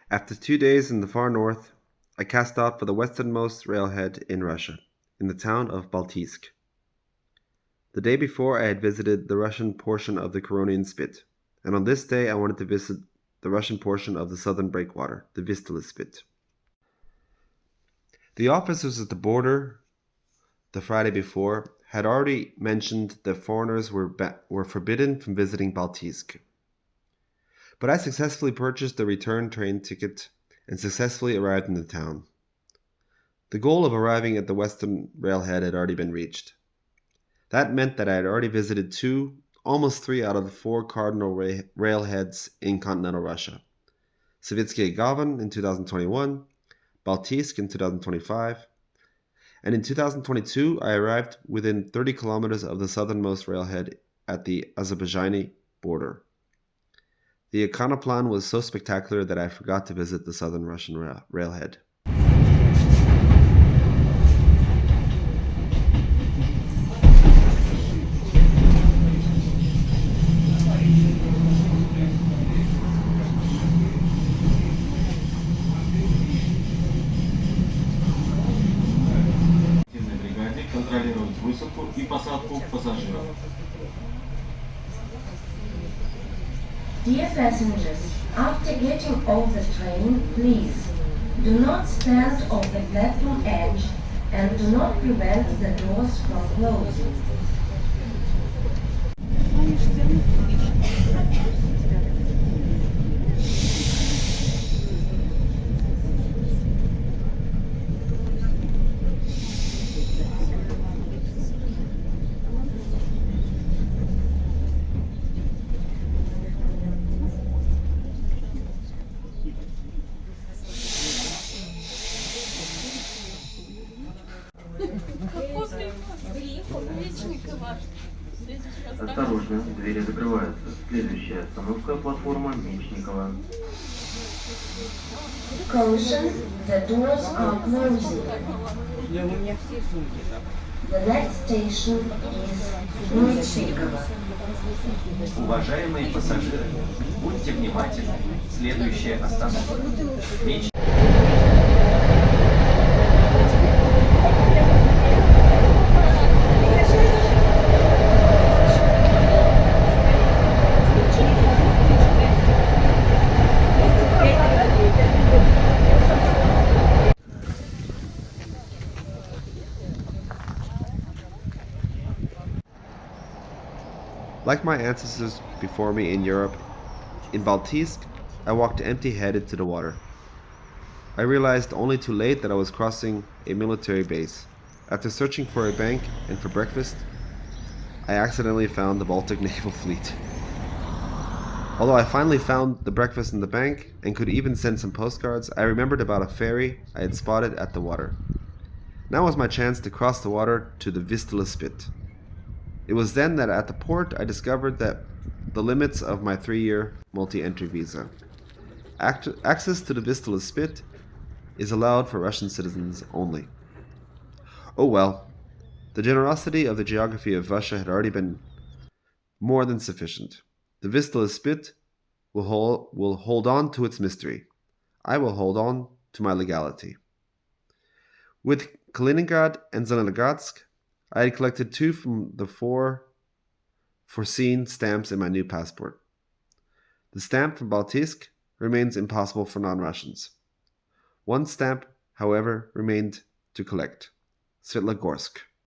After 2 days in the far north, I cast out for the westernmost railhead in Russia, in the town of Baltyisk. The day before, I had visited the Russian portion of the Curonian Spit, and on this day I wanted to visit the Russian portion of the southern breakwater, the Vistula Spit. The officers at the border the Friday before had already mentioned that foreigners were forbidden from visiting Baltyisk. But I successfully purchased a return train ticket and successfully arrived in the town. The goal of arriving at the western railhead had already been reached. That meant that I had already visited almost three out of the four cardinal railheads in continental Russia. Savitsky Gavan in 2021, Baltyisk in 2025, and in 2022 I arrived within 30 kilometers of the southernmost railhead at the Azerbaijani border. The Iconoplan was so spectacular that I forgot to visit the southern Russian railhead. Контролируют высадку и посадку пассажиров. Dear passengers, after getting off the train, please do not stand on the platform edge and do not prevent the doors from closing. Осторожно, двери закрываются. Следующая остановка — платформа Мечникова. Caution, the doors are closing. The next station is Мечникова. Уважаемые пассажиры, будьте внимательны. Следующая остановка. Like my ancestors before me in Europe, in Baltyisk, I walked empty-headed to the water. I realized only too late that I was crossing a military base. After searching for a bank and for breakfast, I accidentally found the Baltic Naval Fleet. Although I finally found the breakfast in the bank and could even send some postcards, I remembered about a ferry I had spotted at the water. Now was my chance to cross the water to the Vistula Spit. It was then that at the port I discovered that the limits of my 3-year multi-entry visa. Access to the Vistula Spit is allowed for Russian citizens only. Oh well, the generosity of the geography of Russia had already been more than sufficient. The Vistula Spit will hold on to its mystery. I will hold on to my legality. With Kaliningrad and Zelenogratsk, I had collected 2 from the 4 foreseen stamps in my new passport. The stamp from Baltyisk remains impossible for non-Russians. 1 stamp, however, remained to collect: Svetlogorsk.